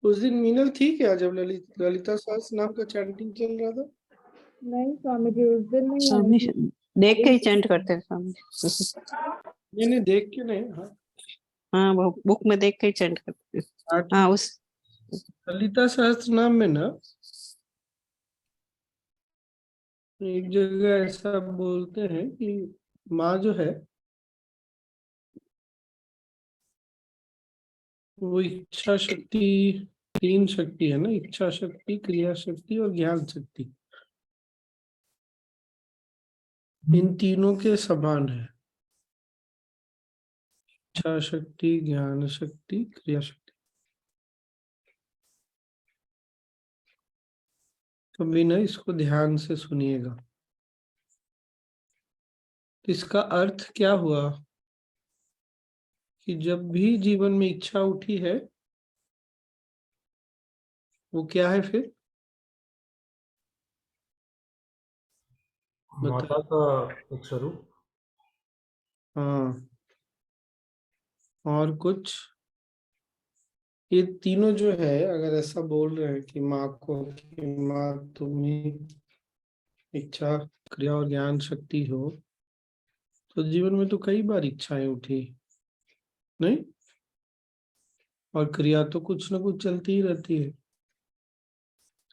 उस दिन मीनल थी क्या जब ललिता सहस्त्र नाम का चैंटिंग चल रहा था? नहीं स्वामी जी, उस दिन नहीं आई स्वामी थी। देख के ही चैंट करते हैं स्वामी। नहीं देख के नहीं। हाँ, हाँ वो बुक में देख के ही चैंट करते हैं। हाँ उस ललिता सहस्त्र नाम में ना एक जगह ऐसा बोलते हैं कि माँ जो है वो इच्छा शक्ति, तीन शक्ति है ना, इच्छा शक्ति, क्रिया शक्ति और ज्ञान शक्ति, इन तीनों के समान है। इच्छा शक्ति, ज्ञान शक्ति, क्रिया शक्ति। कभी ना इसको ध्यान से सुनिएगा। इसका अर्थ क्या हुआ कि जब भी जीवन में इच्छा उठी है वो क्या है फिर? माता का एक स्वरूप। हाँ, और कुछ? ये तीनों जो है, अगर ऐसा बोल रहे हैं कि माँ को कि माँ तुम ही इच्छा, क्रिया और ज्ञान शक्ति हो, तो जीवन में तो कई बार इच्छाएं उठी नहीं, और क्रिया तो कुछ ना कुछ चलती ही रहती है।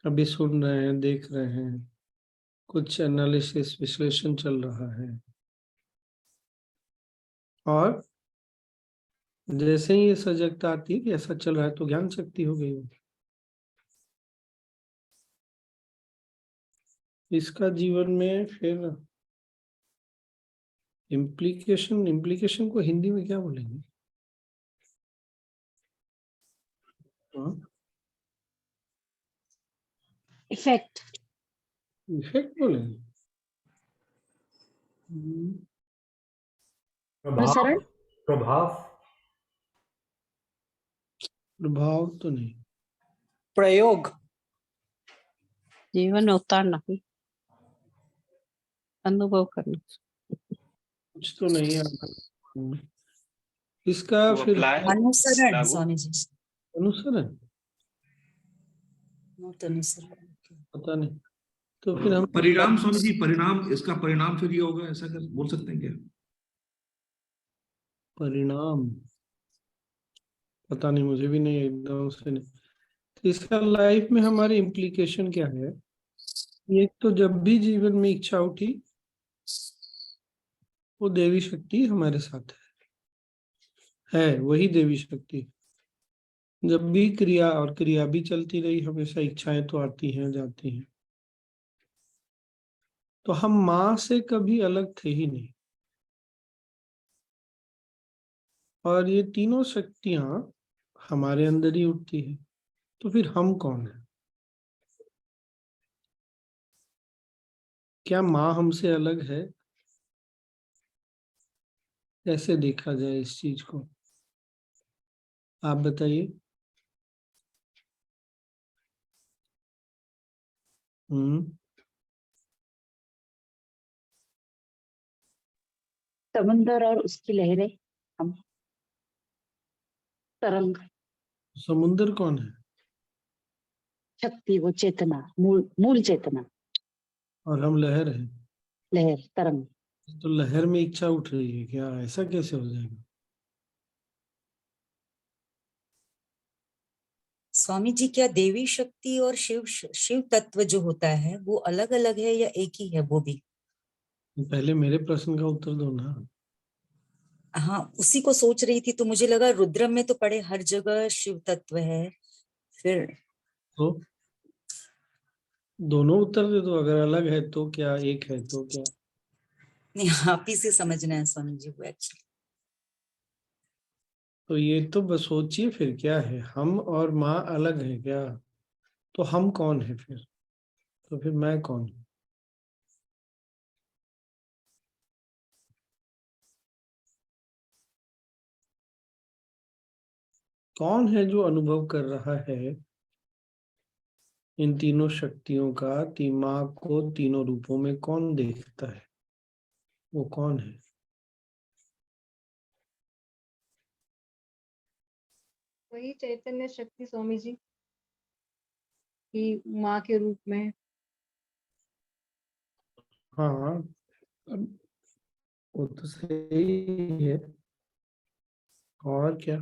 अभी सुन रहे हैं, देख रहे हैं, कुछ एनालिसिस विश्लेषण चल रहा है, और जैसे ही ये सजगता आती है कि ऐसा चल रहा है तो ज्ञान शक्ति हो गई। इसका जीवन में फिर इम्प्लीकेशन को हिंदी में क्या बोलेंगे? इफेक्ट। इफेक्ट बोलेंगे। प्रभाव। प्रभाव। प्रभाव तो नहीं, प्रयोग। जीवन में उतारना, अनुभव करना, कुछ तो नहीं आता इसका फिर। अनुसरण स्वामी जी। अनुसरण पता नहीं, तो फिर हम परिणाम स्वामी जी, परिणाम, इसका परिणाम फिर ये होगा, ऐसा कर बोल सकते हैं क्या? परिणाम पता नहीं, मुझे भी नहीं एकदम से नहीं। तो इसका लाइफ में हमारी इम्प्लीकेशन क्या है? एक तो जब भी जीवन में इच्छा उठी वो देवी शक्ति हमारे साथ है वही देवी शक्ति। जब भी क्रिया, और क्रिया भी चलती रही, हमेशा इच्छाएं तो आती हैं जाती हैं, तो हम माँ से कभी अलग थे ही नहीं। और ये तीनों शक्तियां हमारे अंदर ही उठती है, तो फिर हम कौन है? क्या माँ हमसे अलग है? कैसे देखा जाए इस चीज को, आप बताइए। समंदर और उसकी लहरें, हम तरंग। समुंदर कौन है? शक्ति, वो चेतना, मूल चेतना। और हम लहर है। लहर, तरंग। तो लहर में इच्छा उठ रही है क्या? ऐसा कैसे हो जाएगा? स्वामी जी, क्या देवी शक्ति और शिव तत्व जो होता है वो अलग अलग है या एक ही है वो भी? पहले मेरे प्रश्न का उत्तर दो ना। हाँ, उसी को सोच रही थी, तो मुझे लगा रुद्रम में तो पढ़े हर जगह शिव तत्व है, फिर तो दोनों उत्तर दे दो, अगर अलग है तो क्या, एक है तो क्या। नहीं, आप ही से समझना है स्वामी जी को एक्चुअली। तो ये तो बस सोचिए, फिर क्या है, हम और माँ अलग है क्या? तो हम कौन है फिर? तो फिर मैं कौन हूँ? कौन है जो अनुभव कर रहा है इन तीनों शक्तियों का? माँ को तीनों रूपों में कौन देखता है? वो कौन है? वही चैतन्य शक्ति स्वामी जी। कि माँ के रूप में। हाँ, अब वो तो सही है। और क्या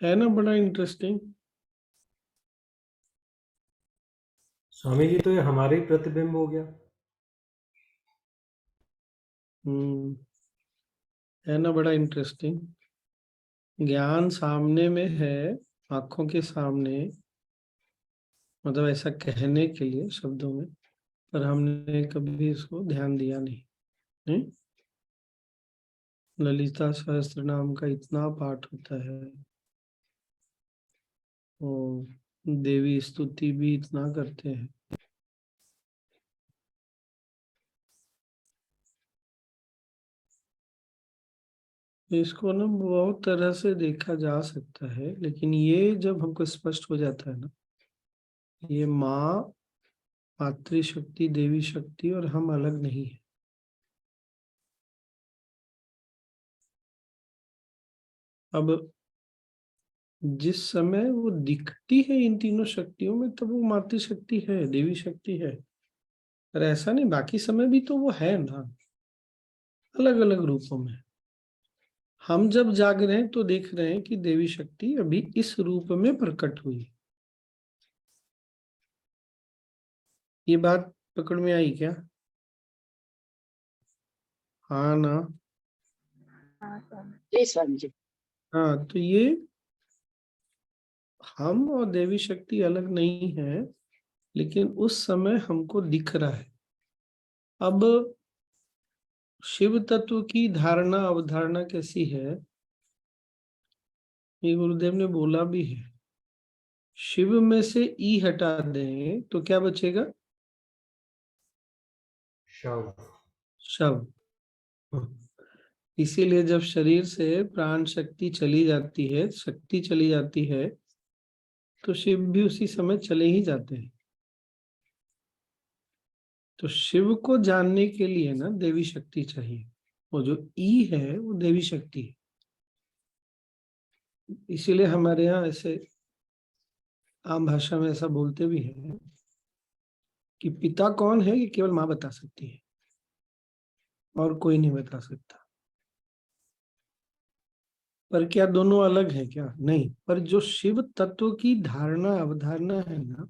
है ना, बड़ा इंटरेस्टिंग। स्वामी जी, तो ये हमारे ही प्रतिबिंब हो गया। है ना, बड़ा इंटरेस्टिंग। ज्ञान सामने में है, आंखों के सामने, मतलब ऐसा कहने के लिए शब्दों में, पर हमने कभी इसको ध्यान दिया नहीं। नहीं? ललिता सहस्त्र नाम का इतना पाठ होता है, वो देवी स्तुति भी इतना करते हैं। इसको ना बहुत तरह से देखा जा सकता है, लेकिन ये जब हमको स्पष्ट हो जाता है ना, ये माँ, मातृशक्ति, देवी शक्ति और हम अलग नहीं है। अब जिस समय वो दिखती है इन तीनों शक्तियों में, तब वो मातृशक्ति है, देवी शक्ति है। पर ऐसा नहीं, बाकी समय भी तो वो है ना, अलग अलग रूपों में। हम जब जाग रहे हैं तो देख रहे हैं कि देवी शक्ति अभी इस रूप में प्रकट हुई। ये बात पकड़ में आई क्या? हाँ ना। जी स्वामी जी। हाँ, तो ये हम और देवी शक्ति अलग नहीं है, लेकिन उस समय हमको दिख रहा है। अब शिव तत्व की धारणा अवधारणा कैसी है, ये गुरुदेव ने बोला भी है। शिव में से ई हटा दें तो क्या बचेगा? शव। शव। इसीलिए जब शरीर से प्राण शक्ति चली जाती है, शक्ति चली जाती है, तो शिव भी उसी समय चले ही जाते हैं। तो शिव को जानने के लिए ना देवी शक्ति चाहिए। वो जो ई है वो देवी शक्ति है। इसीलिए हमारे यहाँ ऐसे आम भाषा में ऐसा बोलते भी हैं कि पिता कौन है, ये केवल माँ बता सकती है और कोई नहीं बता सकता। पर क्या दोनों अलग है क्या? नहीं। पर जो शिव तत्व की धारणा अवधारणा है ना,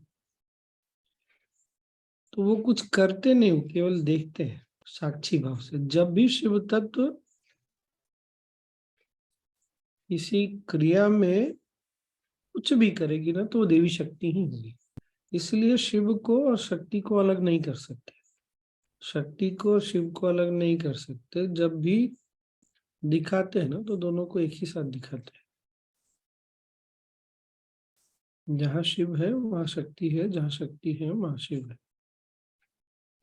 तो वो कुछ करते नहीं, वो केवल देखते हैं साक्षी भाव से। जब भी शिव तत्व किसी क्रिया में कुछ भी करेगी ना, तो वो देवी शक्ति ही होगी। इसलिए शिव को और शक्ति को अलग नहीं कर सकते, शक्ति को और शिव को अलग नहीं कर सकते। जब भी दिखाते हैं ना, तो दोनों को एक ही साथ दिखाते हैं। जहाँ शिव है वहाँ शक्ति है, जहाँ शक्ति है वहाँ शिव है।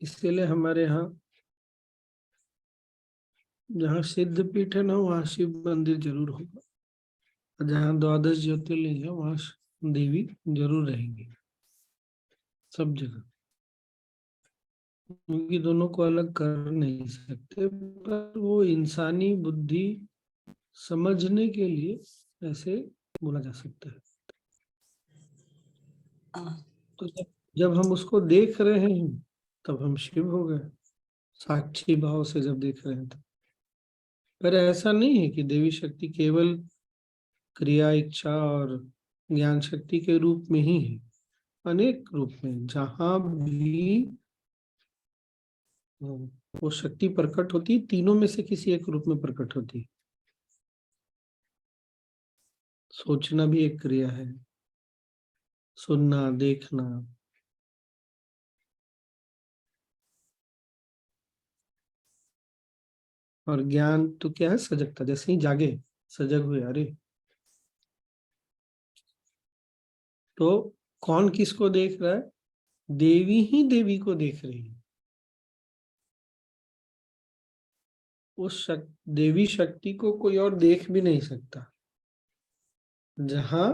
इसलिए हमारे यहाँ जहाँ सिद्ध पीठ है ना, वहाँ शिव मंदिर जरूर होगा। जहाँ द्वादश ज्योतिर्लिंग है वहाँ देवी जरूर रहेंगी, सब जगह। क्योंकि दोनों को अलग कर नहीं सकते, पर वो इंसानी बुद्धि समझने के लिए ऐसे बोला जा सकता है। तो जब हम उसको देख रहे हैं तब हम शिव हो गए, साक्षी भाव से जब देख रहे हैं तब। पर ऐसा नहीं है कि देवी शक्ति केवल क्रिया, इच्छा और ज्ञान शक्ति के रूप में ही है। अनेक रूप में जहां भी वो शक्ति प्रकट होती है, तीनों में से किसी एक रूप में प्रकट होती है। सोचना भी एक क्रिया है, सुनना, देखना। और ज्ञान तो क्या है? सजगता। जैसे ही जागे, सजग हुए, अरे तो कौन किसको देख रहा है? देवी ही देवी को देख रही है। उस देवी शक्ति को कोई और देख भी नहीं सकता। जहां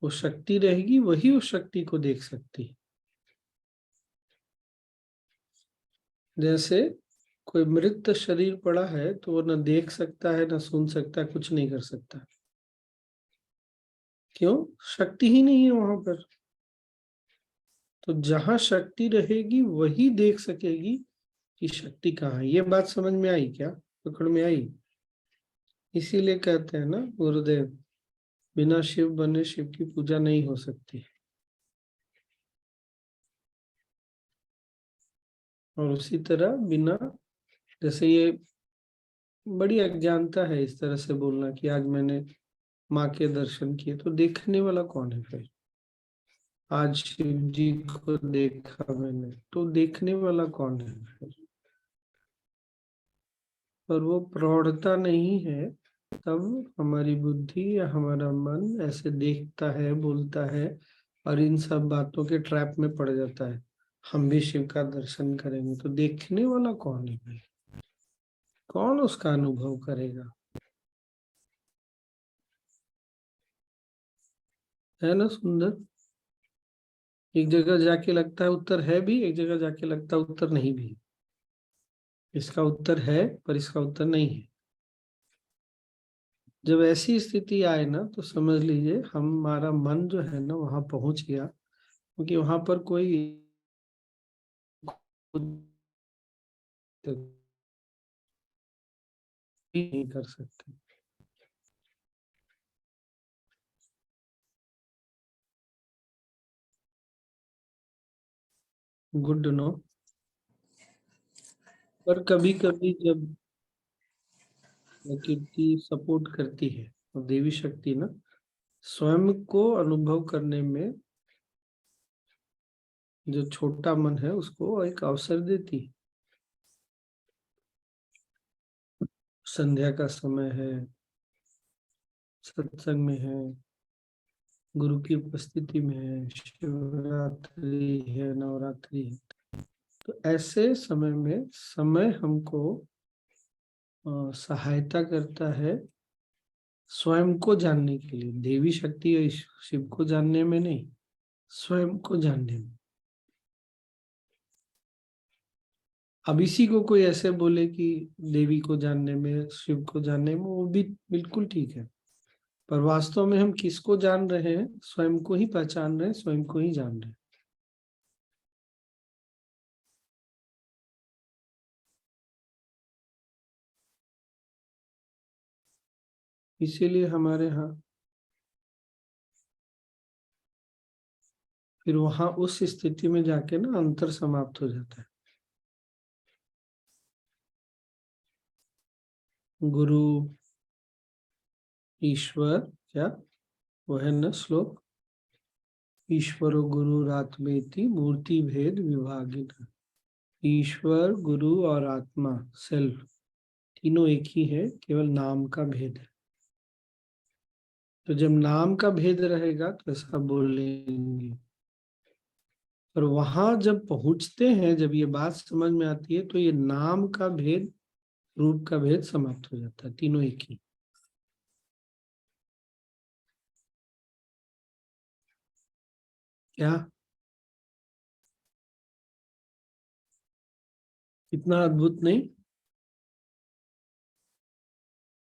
वो शक्ति रहेगी वही उस शक्ति को देख सकती है। जैसे कोई मृत शरीर पड़ा है तो वो न देख सकता है, न सुन सकता है, कुछ नहीं कर सकता। क्यों? शक्ति ही नहीं है वहां पर। तो जहां शक्ति रहेगी वही देख सकेगी कि शक्ति कहाँ है। ये बात समझ में आई क्या, पकड़ में आई? इसीलिए कहते हैं ना गुरुदेव, बिना शिव बने शिव की पूजा नहीं हो सकती। और उसी तरह बिना, जैसे ये बड़ी अज्ञानता है इस तरह से बोलना कि आज मैंने माँ के दर्शन किए, तो देखने वाला कौन है फिर? आज शिव जी को देखा मैंने, तो देखने वाला कौन है फिर? पर वो प्रौढ़ता नहीं है, तब हमारी बुद्धि या हमारा मन ऐसे देखता है, बोलता है और इन सब बातों के ट्रैप में पड़ जाता है। हम भी शिव का दर्शन करेंगे, तो देखने वाला कौन है भाई? कौन उसका अनुभव करेगा? है ना सुंदर? एक जगह जाके लगता है उत्तर है भी, एक जगह जाके लगता है उत्तर नहीं भी। इसका उत्तर है पर इसका उत्तर नहीं है। जब ऐसी स्थिति आए ना, तो समझ लीजिए हमारा मन जो है ना वहां पहुंच गया, क्योंकि वहां पर कोई नहीं कर सकते। Good no. पर कभी कभी जब प्रकृति सपोर्ट करती है, और देवी शक्ति ना स्वयं को अनुभव करने में जो छोटा मन है उसको एक अवसर देती है। संध्या का समय है, सत्संग में है, गुरु की उपस्थिति में है, शिवरात्रि है, नवरात्रि है, तो ऐसे समय में समय हमको सहायता करता है स्वयं को जानने के लिए। देवी शक्ति या शिव को जानने में नहीं, स्वयं को जानने में। अब इसी को कोई ऐसे बोले कि देवी को जानने में, शिव को जानने में, वो भी बिल्कुल ठीक है, पर वास्तव में हम किसको जान रहे हैं? स्वयं को ही पहचान रहे हैं, स्वयं को ही जान रहे हैं। इसीलिए हमारे यहाँ फिर वहां उस स्थिति में जाके ना अंतर समाप्त हो जाता है। गुरु ईश्वर, क्या वो है ना श्लोक, ईश्वरो गुरुरात्मेति मूर्ति भेद विभागिन। ईश्वर, गुरु और आत्मा, सेल्फ, तीनों एक ही है, केवल नाम का भेद है। तो जब नाम का भेद रहेगा तो ऐसा बोल लेंगे, पर वहां जब पहुंचते हैं, जब ये बात समझ में आती है, तो ये नाम का भेद, रूप का भेद समाप्त हो जाता है, तीनों एक ही। क्या इतना अद्भुत नहीं?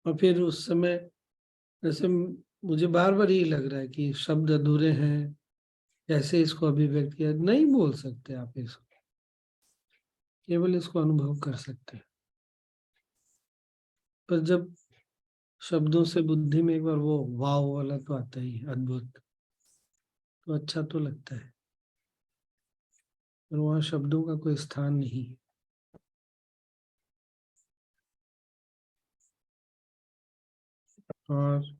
और फिर उस समय जैसे मुझे बार बार यही लग रहा है कि शब्द अधूरे हैं, कैसे इसको अभिव्यक्त किया, नहीं बोल सकते आप इसको, केवल इसको अनुभव कर सकते हैं। पर जब शब्दों से बुद्धि में एक बार वो वाव वाला तो आता ही है, अद्भुत, तो अच्छा तो लगता है, पर वहां शब्दों का कोई स्थान नहीं है। और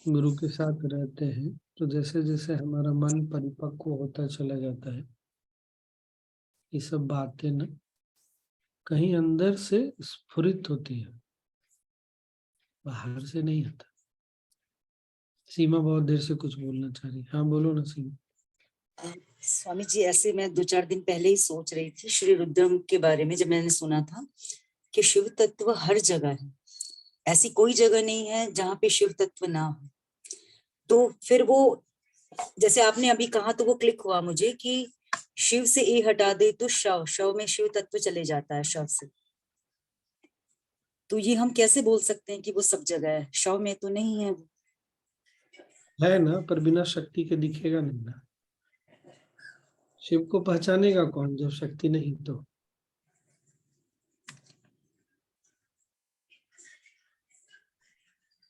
गुरु के साथ रहते हैं तो जैसे जैसे हमारा मन परिपक्व होता चला जाता है, ये सब बातें ना कहीं अंदर से स्फुरित होती है, बाहर से नहीं आता। सीमा बहुत देर से कुछ बोलना चाह रही, हाँ बोलो ना सीमा। स्वामी जी, ऐसे मैं 2-4 दिन पहले ही सोच रही थी श्री रुद्रम के बारे में, जब मैंने सुना था कि शिव तत्व हर जगह है, ऐसी कोई जगह नहीं है जहाँ पे शिव तत्व ना हो। तो फिर वो जैसे आपने अभी कहा तो वो क्लिक हुआ मुझे कि शिव से ए हटा दे तो शव, शव में शिव तत्व चले जाता है शव से। तो ये हम कैसे बोल सकते हैं कि वो सब जगह है? शव में तो नहीं है वो। है ना, पर बिना शक्ति के दिखेगा नहीं ना। शिव को पहचानेगा कौन जब शक्ति नहीं तो?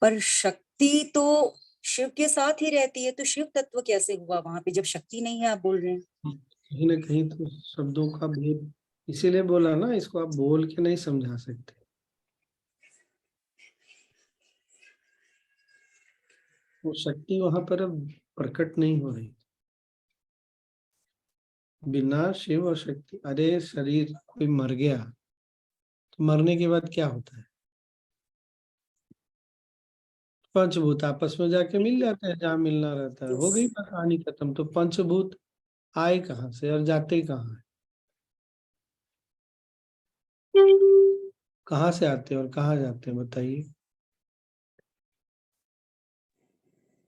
पर शक्ति तो शिव के साथ ही रहती है, तो शिव तत्व कैसे हुआ वहां पे जब शक्ति नहीं है, आप बोल रहे हैं? कहीं ना कहीं तो शब्दों का भेद, इसीलिए बोला ना, इसको आप बोल के नहीं समझा सकते। वो शक्ति वहां पर अब प्रकट नहीं हो रही। बिना शिव और शक्ति, अरे शरीर कोई मर गया तो मरने के बाद क्या होता है? पंचभूत आपस में जाके मिल जाते हैं जहाँ मिलना रहता है, हो गई बात, कहानी खत्म। तो पंचभूत आए कहाँ से और जाते कहाँ है? कहाँ से आते हैं और कहाँ जाते हैं बताइए?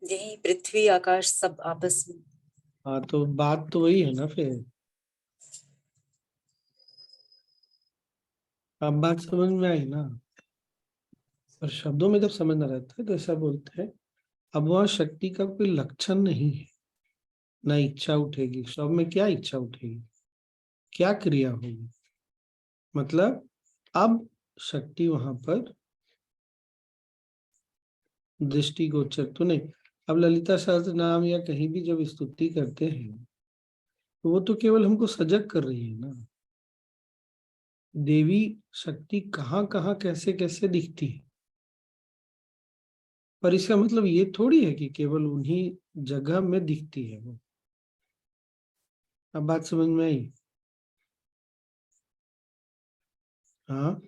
यही पृथ्वी आकाश सब आपस में। हाँ, तो बात तो वही है ना फिर। अब बात समझ में आई ना? पर शब्दों में जब समझना रहता है तो ऐसा बोलते हैं, अब वहां शक्ति का कोई लक्षण नहीं है, ना इच्छा उठेगी। शब्द में क्या इच्छा उठेगी, क्या क्रिया होगी? मतलब अब शक्ति वहां पर दृष्टिगोचर तो नहीं। अब ललिता सहस्त्र नाम या कहीं भी जब स्तुति करते हैं तो वो तो केवल हमको सजग कर रही है ना। देवी शक्ति कहाँ कहाँ कैसे कैसे दिखती है, पर इसका मतलब ये थोड़ी है कि केवल उन्हीं जगह में दिखती है वो। अब बात समझ में आई? हाँ,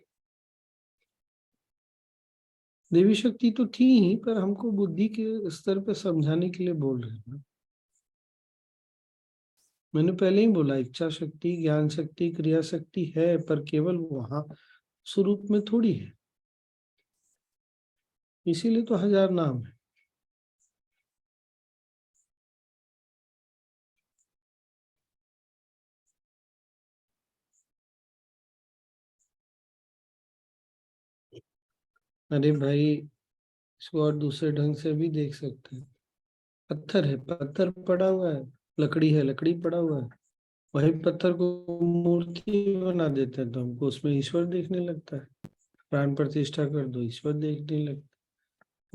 देवी शक्ति तो थी ही, पर हमको बुद्धि के स्तर पे समझाने के लिए बोल रहे हैं ना। मैंने पहले ही बोला, इच्छा शक्ति, ज्ञान शक्ति, क्रिया शक्ति है, पर केवल वहां स्वरूप में थोड़ी है। इसीलिए तो 1000 नाम है। अरे भाई, इसको और दूसरे ढंग से भी देख सकते हैं। पत्थर है, पत्थर पड़ा हुआ है, लकड़ी है, लकड़ी पड़ा हुआ है। वही पत्थर को मूर्ति बना देते हैं तो हमको उसमें ईश्वर देखने लगता है। प्राण प्रतिष्ठा कर दो, ईश्वर देखने लगता है।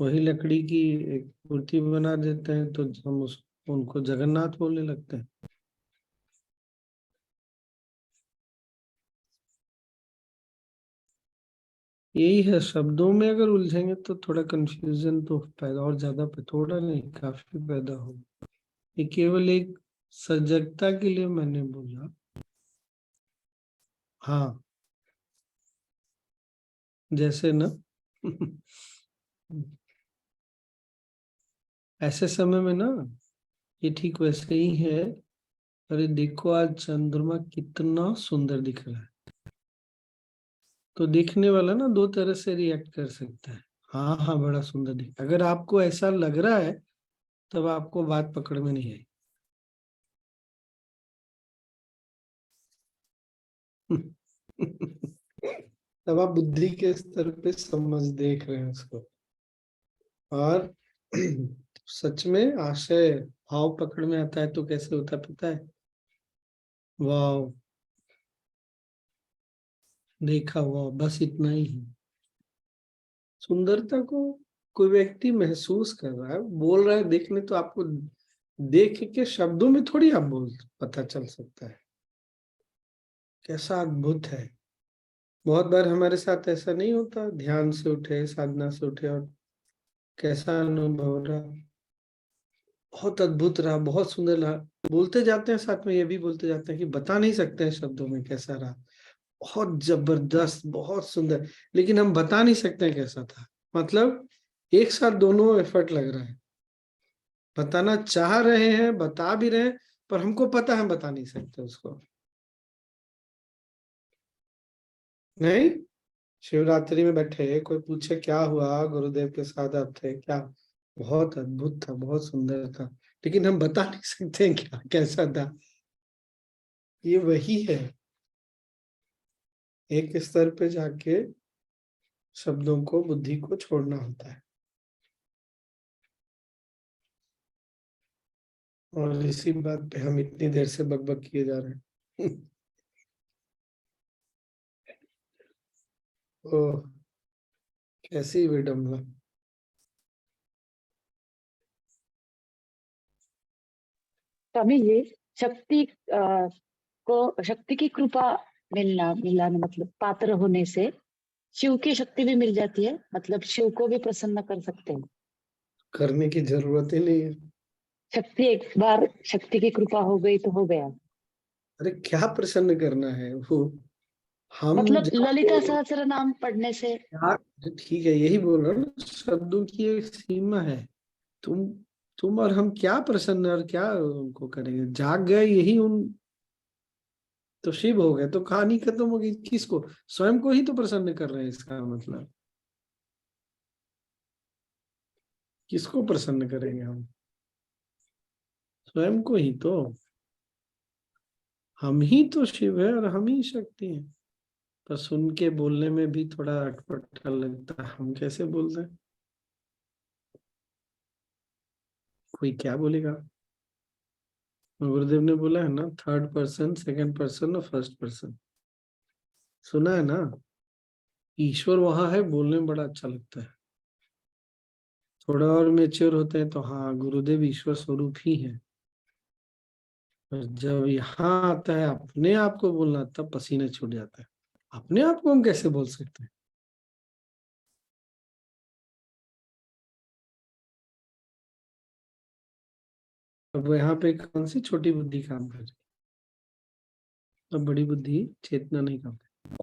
वही लकड़ी की एक मूर्ति बना देते हैं तो हम उनको जगन्नाथ बोलने लगते हैं। यही है, शब्दों में अगर उलझेंगे तो थोड़ा कंफ्यूजन तो पैदा, और ज्यादा थोड़ा नहीं, काफी पैदा होगा। ये केवल एक सजगता के लिए मैंने बोला। हाँ, जैसे ना ऐसे समय में ना, ये ठीक वैसे ही है। अरे देखो आज चंद्रमा कितना सुंदर दिख रहा है, तो देखने वाला ना दो तरह से रिएक्ट कर सकता है। हाँ हाँ, बड़ा सुंदर दिख, अगर आपको ऐसा लग रहा है तब आपको बात पकड़ में नहीं आई। तब आप बुद्धि के स्तर पे समझ देख रहे हैं उसको। और सच में आशय भाव पकड़ में आता है तो कैसे होता है पता है? वाह, देखा हुआ, बस इतना ही है। सुंदरता को कोई व्यक्ति महसूस कर रहा है, बोल रहा है, देखने तो आपको देख के शब्दों में थोड़ी आप बोल पता चल सकता है। कैसा अद्भुत है। बहुत बार हमारे साथ ऐसा नहीं होता, ध्यान से उठे, साधना से उठे और कैसा अनुभव रहा, बहुत अद्भुत रहा, बहुत सुंदर रहा। बोलते जाते हैं, साथ में ये भी बोलते जाते हैं कि बता नहीं सकते हैं शब्दों में कैसा रहा। बहुत जबरदस्त, बहुत सुंदर, लेकिन हम बता नहीं सकते हैं कैसा था। मतलब एक साथ दोनों एफर्ट लग रहा है, बताना चाह रहे हैं, बता भी रहे हैं, पर हमको पता है हम बता नहीं सकते उसको। नहीं, शिवरात्रि में बैठे, कोई पूछे क्या हुआ, गुरुदेव के साथ आप थे क्या, बहुत अद्भुत था, बहुत सुंदर था, लेकिन हम बता नहीं सकते हैं क्या कैसा था। ये वही है, एक स्तर पे जाके शब्दों को, बुद्धि को छोड़ना होता है। और इसी बात पे हम इतनी देर से बकबक किए जा रहे हैं। ओ, कैसी विडम्बना। स्वामी जी, शक्ति को शक्ति की कृपा मिलाना मतलब पात्र होने से शिव की शक्ति भी मिल जाती है, मतलब शिव को भी प्रसन्न कर सकते हैं। करने की जरूरत ही नहीं है। शक्ति एक बार शक्ति की कृपा हो गई तो हो गया। अरे क्या प्रसन्न करना है वो, हम मतलब ललिता जाके सहस्त्र नाम पढ़ने से। ठीक है, यही बोल रहा हूँ ना, शब्दों की एक सीमा है। तुम तुम और हम क्या प्रसन्न और क्या उनको करेंगे, जाग गए यही उन तो शिव हो गए, तो कहानी खत्म हो गई। किसको, स्वयं को ही तो प्रसन्न कर रहे हैं, इसका मतलब किसको प्रसन्न करेंगे हम, स्वयं को ही तो। हम ही तो शिव है और हम ही शक्ति है। पर सुन के बोलने में भी थोड़ा अटपटा लगता है, हम कैसे बोलते हैं, कोई क्या बोलेगा। गुरुदेव ने बोला है ना, थर्ड पर्सन, सेकंड पर्सन और फर्स्ट पर्सन, सुना है ना। ईश्वर वहां है, बोलने में बड़ा अच्छा लगता है। थोड़ा और मेच्योर होते हैं तो हाँ, गुरुदेव ईश्वर स्वरूप ही है। पर जब यहाँ आता है अपने आप को बोलना, तब पसीने छूट जाता है। अपने आप को हम कैसे बोल सकते हैं। अब यहाँ पे कौन सी छोटी बुद्धि काम कर रही है, अब बड़ी बुद्धि चेतना नहीं काम कर रही।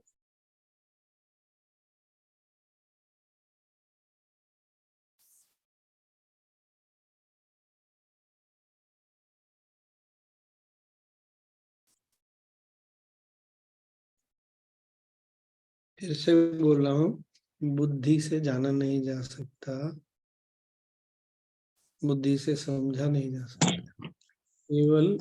फिर से बोल रहा हूँ, बुद्धि से जाना नहीं जा सकता, बुद्धि से समझा नहीं जा सकता, केवल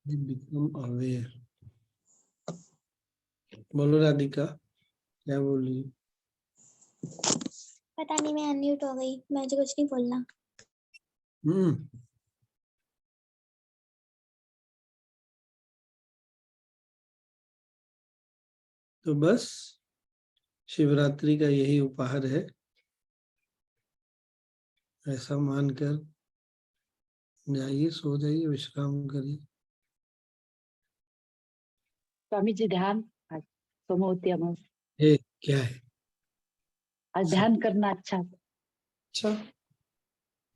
बिकम अवेयर। बोलो राधिका, क्या बोल रही है? पता नहीं, मैं अनम्यूट हो गई, मुझे कुछ नहीं बोलना। हम्म, तो बस शिवरात्रि का यही उपहार है, ऐसा मानकर जाइए, सो जाइए, विश्राम करिए। स्वामी जी ध्यान आज सोमवती अमावस्या, ये क्या है, आज ध्यान करना अच्छा। अच्छा,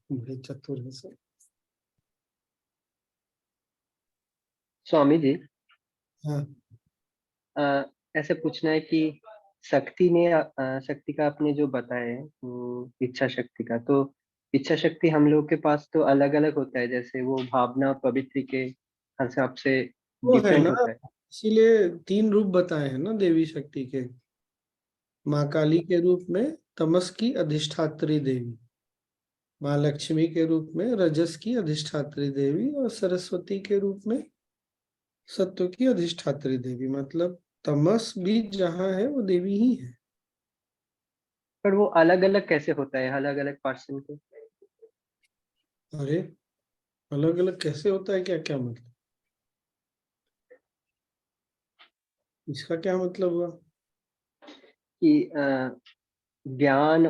बड़े चतुर है सब। स्वामी जी, हाँ, ऐसे पूछना है कि शक्ति ने शक्ति का आपने जो बताया है इच्छा शक्ति का, तो इच्छा शक्ति हम लोग के पास तो अलग अलग होता है, जैसे वो भावना पवित्र के हिसाब से वो है डिफरेंट ना, होता है। इसीलिए तीन रूप बताए हैं ना देवी शक्ति के। माँ काली के रूप में तमस की अधिष्ठात्री देवी, माँ लक्ष्मी के रूप में रजस की अधिष्ठात्री देवी, और सरस्वती के रूप में सत्व की अधिष्ठात्री देवी। मतलब तमस भी जहाँ है वो देवी ही है। पर वो अलग अलग कैसे होता है अलग अलग पर्सन को? अरे अलग अलग कैसे होता है, क्या क्या मतलब, इसका क्या मतलब हुआ। कि ज्ञान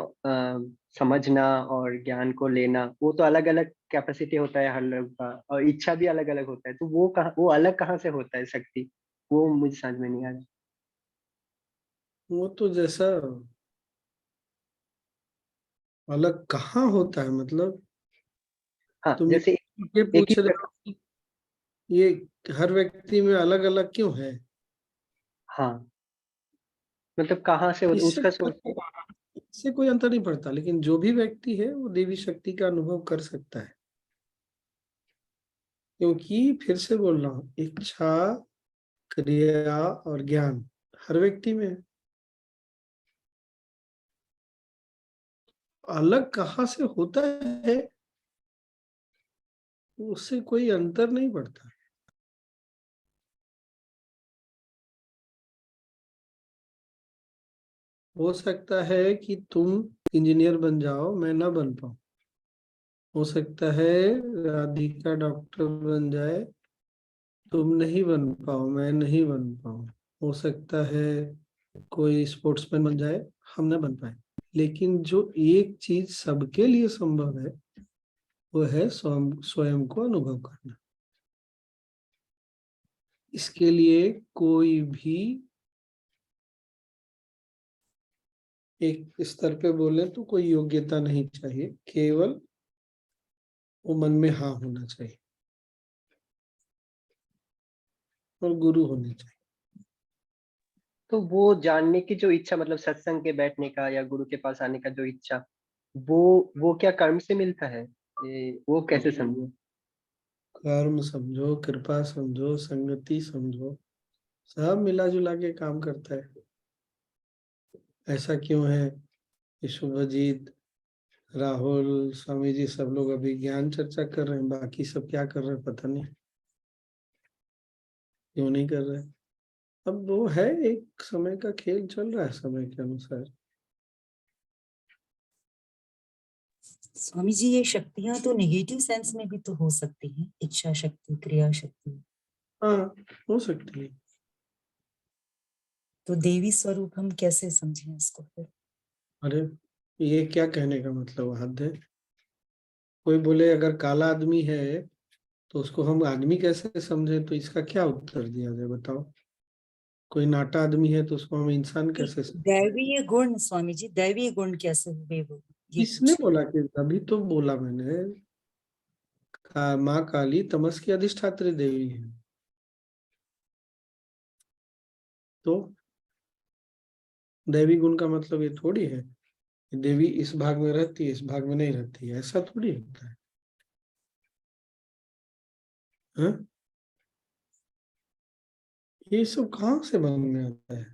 समझना और ज्ञान को लेना, वो तो अलग अलग कैपेसिटी होता है हर लोग का, और इच्छा भी अलग अलग होता है, तो वो अलग कहाँ से होता है शक्ति, वो मुझे समझ में नहीं आ रहा। वो तो जैसा अलग कहाँ होता है, मतलब हाँ, तुम जैसे ये एक ही पूछ रहे हो कि ये हर व्यक्ति में अलग अलग क्यों है। हाँ, मतलब कहाँ से इससे उसका सोच। इससे कोई अंतर नहीं पड़ता, लेकिन जो भी व्यक्ति है वो देवी शक्ति का अनुभव कर सकता है। क्योंकि फिर से बोल रहा हूँ, इच्छा, क्रिया और ज्ञान हर व्यक्ति में है। अलग कहाँ से होता है, उससे कोई अंतर नहीं पड़ता। हो सकता है कि तुम इंजीनियर बन जाओ, मैं ना बन पाऊँ। हो सकता है राधिका डॉक्टर बन जाए, तुम नहीं बन पाओ, मैं नहीं बन पाऊँ। हो सकता है कोई स्पोर्ट्समैन बन जाए, हम ना बन पाए। लेकिन जो एक चीज सबके लिए संभव है वो है स्वयं को अनुभव करना। इसके लिए कोई भी एक स्तर पे बोले तो कोई योग्यता नहीं चाहिए, केवल वो मन में हाँ होना चाहिए और गुरु होने चाहिए। तो वो जानने की जो इच्छा, मतलब सत्संग के बैठने का या गुरु के पास आने का जो इच्छा, वो क्या कर्म से मिलता है? वो कैसे समझे? कर्म समझो, कृपा समझो, संगति समझो, सब मिला जुला के काम करता है। ऐसा क्यों है कि शुभजीत, राहुल, स्वामी जी सब लोग अभी ज्ञान चर्चा कर रहे हैं, बाकी सब क्या कर रहे हैं पता नहीं, क्यों नहीं कर रहे। अब वो है, एक समय का खेल चल रहा है, समय के अनुसार। स्वामी जी, ये शक्तियां तो नेगेटिव सेंस में भी तो हो सकती हैं, इच्छा शक्ति, क्रिया शक्ति। हाँ, हो सकती है। तो देवी स्वरूप हम कैसे समझें इसको फिर? अरे ये क्या कहने का मतलब हद है। कोई बोले अगर काला आदमी है तो उसको हम आदमी कैसे समझे, तो इसका क्या उत्तर दिया जाए बताओ। कोई नाटा आदमी है तो उसको हम इंसान कैसे समझे? दैवीय गुण स्वामी जी, दैवीय गुण कैसे हुए वो, ये किसने पूछ रहे बोला? कि अभी तो बोला मैंने, माँ काली तमस की अधिष्ठात्री देवी है। तो दैवी गुण का मतलब ये थोड़ी है कि देवी इस भाग में रहती है, इस भाग में नहीं रहती है, ऐसा थोड़ी होता है। हाँ? ये सब कहाँ से मन में आता है?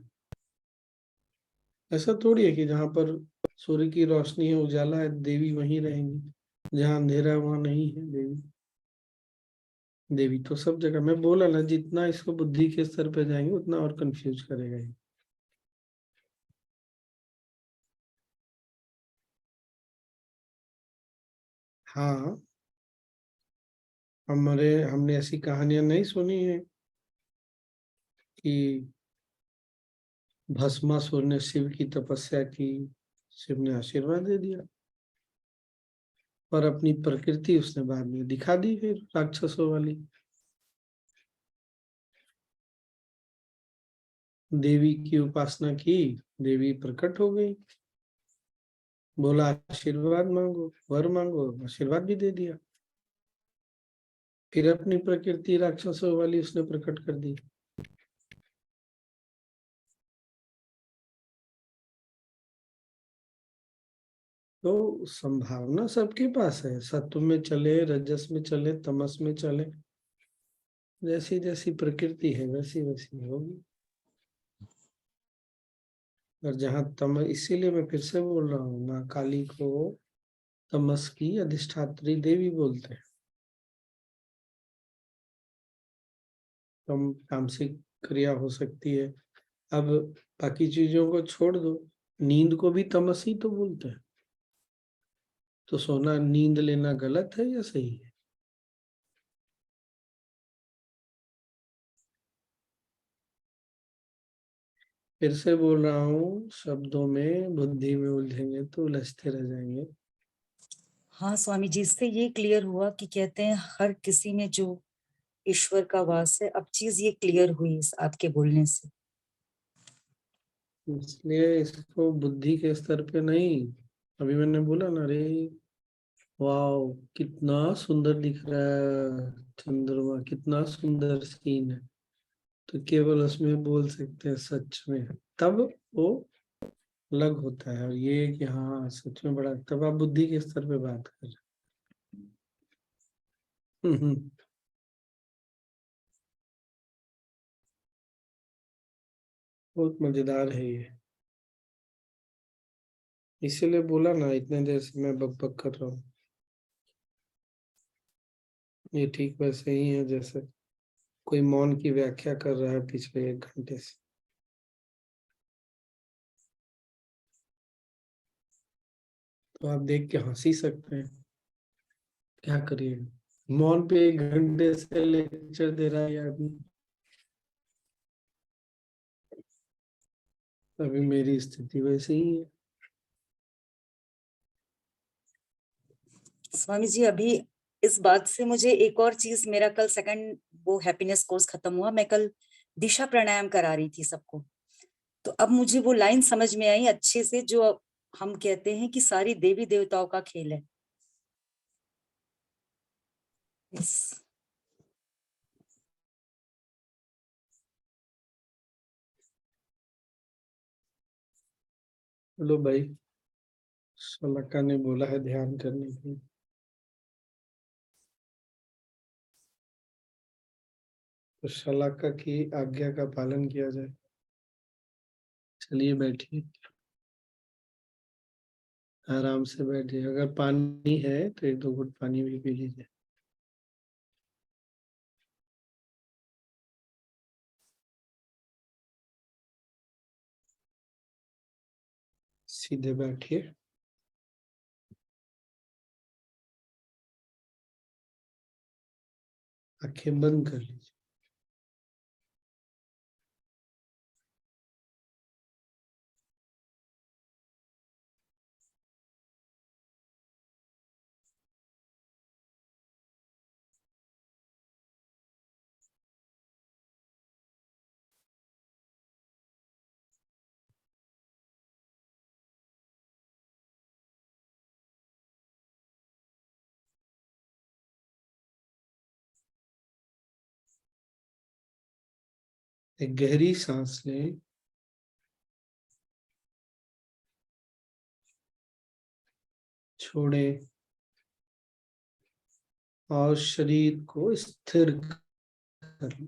ऐसा थोड़ी है कि जहां पर सूर्य की रोशनी है, उजाला है, देवी वहीं रहेंगी, जहाँ अंधेरा है वहां नहीं है देवी। देवी तो सब जगह। मैं बोला ना, जितना इसको बुद्धि के स्तर पे जाएंगे उतना और कंफ्यूज करेगा ये। हाँ, हमने ऐसी कहानियां नहीं सुनी है कि भस्मासुर ने शिव की तपस्या की, शिव ने आशीर्वाद दे दिया, पर अपनी प्रकृति उसने बाद में दिखा दी फिर राक्षसों वाली। देवी की उपासना की, देवी प्रकट हो गई, बोला आशीर्वाद मांगो, वर मांगो, आशीर्वाद भी दे दिया। फिर अपनी प्रकृति राक्षसों वाली उसने प्रकट कर दी। तो संभावना सबके पास है, सत्व में चले, रजस में चले, तमस में चले, जैसी जैसी प्रकृति है वैसी वैसी होगी। और जहाँ तम, इसीलिए मैं फिर से बोल रहा हूँ, माँ काली को तमस की अधिष्ठात्री देवी बोलते हैं। कम तामसिक क्रिया हो सकती है। अब बाकी चीजों को छोड़ दो, नींद को भी तमस ही तो बोलते हैं। तो सोना, नींद लेना गलत है या सही है? फिर से बोल रहा हूँ, शब्दों में बुद्धि में उलझेंगे तो उलझते रह जाएंगे। हाँ स्वामी जी, इससे ये क्लियर हुआ कि कहते हैं हर किसी में जो ईश्वर का वास है। अब चीज ये क्लियर हुई इस आपके बोलने से। इसलिए इसको बुद्धि के स्तर पे नहीं, अभी मैंने बोला ना, रे वाह कितना सुंदर दिख रहा है चंद्रमा, कितना सुंदर सीन है, तो केवल उसमें बोल सकते हैं सच में, तब वो अलग होता है। और ये कि हाँ सच में बड़ा, तब आप बुद्धि के स्तर पे बात कर रहे हैं। बहुत मजेदार है ये। इसीलिए बोला ना, इतने देर से मैं बक बक कर रहा हूँ। ये ठीक वैसे ही है जैसे कोई मौन की व्याख्या कर रहा है पिछले 1 घंटे से। तो आप देख के हंस ही सकते हैं, क्या करिए। मौन पे 1 घंटे से लेक्चर दे रहा है ये आदमी। अभी मेरी स्थिति वैसे ही है। स्वामी जी, अभी इस बात से मुझे एक और चीज, मेरा कल सेकंड वो हैप्पीनेस कोर्स खत्म हुआ, मैं कल दिशा प्राणायाम करा रही थी सबको, तो अब मुझे वो लाइन समझ में आई अच्छे से, जो हम कहते हैं कि सारी देवी देवताओं का खेल है। यस। चलो भाई, शलाका ने बोला है ध्यान करने के लिए, तो शलाका की आज्ञा का पालन किया जाए। चलिए बैठिए, आराम से बैठिए। अगर पानी है तो 1-2 घुट पानी भी पी लीजिए। सीधे बैठिए, आंखें बंद कर लीजिए। एक गहरी सांस लें, छोड़ें और शरीर को स्थिर करें।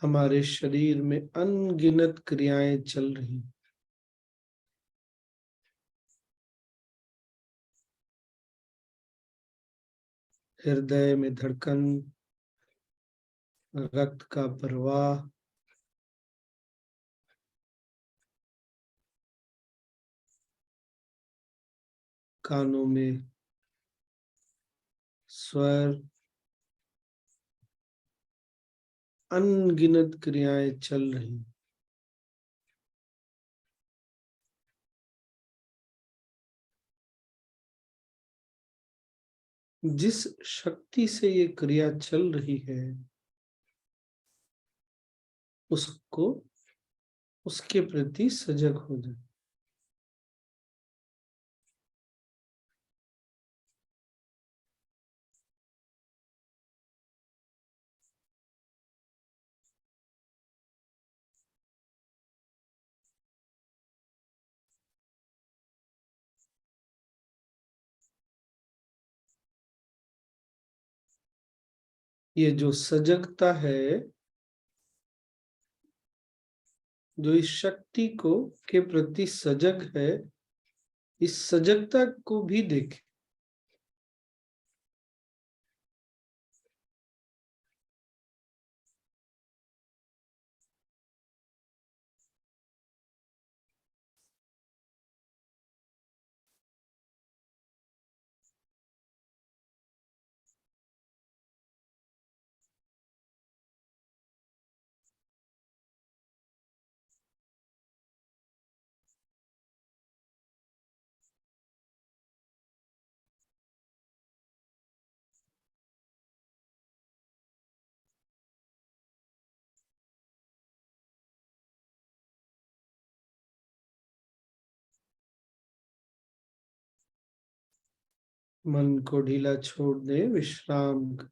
हमारे शरीर में अनगिनत क्रियाएं चल रही, हृदय में धड़कन, रक्त का प्रवाह, कानों में स्वर, अनगिनत क्रियाएं चल रही। जिस शक्ति से ये क्रिया चल रही है, उसको, उसके प्रति सजग हो जाए। ये जो सजगता है, जो इस शक्ति को के प्रति सजग है, इस सजगता को भी देखें। मन को ढीला छोड़ दे, विश्राम कर।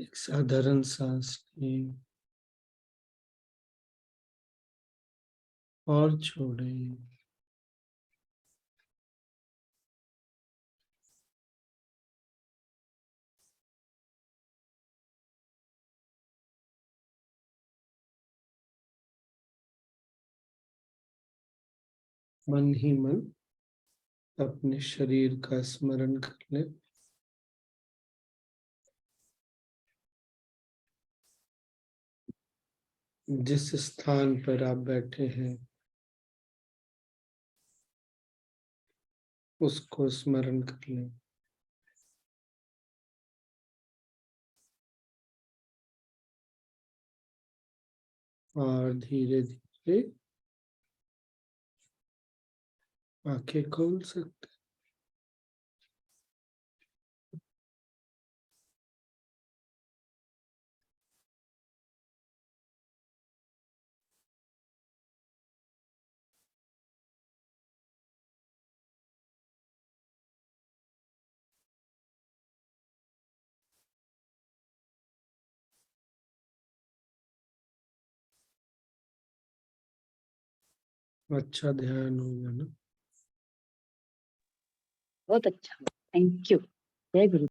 एक साधारण सांस लें और छोड़ें। मन ही मन अपने शरीर का स्मरण कर ले। जिस स्थान पर आप बैठे हैं उसको स्मरण कर लें। और धीरे धीरे आंखें खोल सकते हैं। अच्छा ध्यान होगा ना। बहुत अच्छा, थैंक यू, जय गुरु।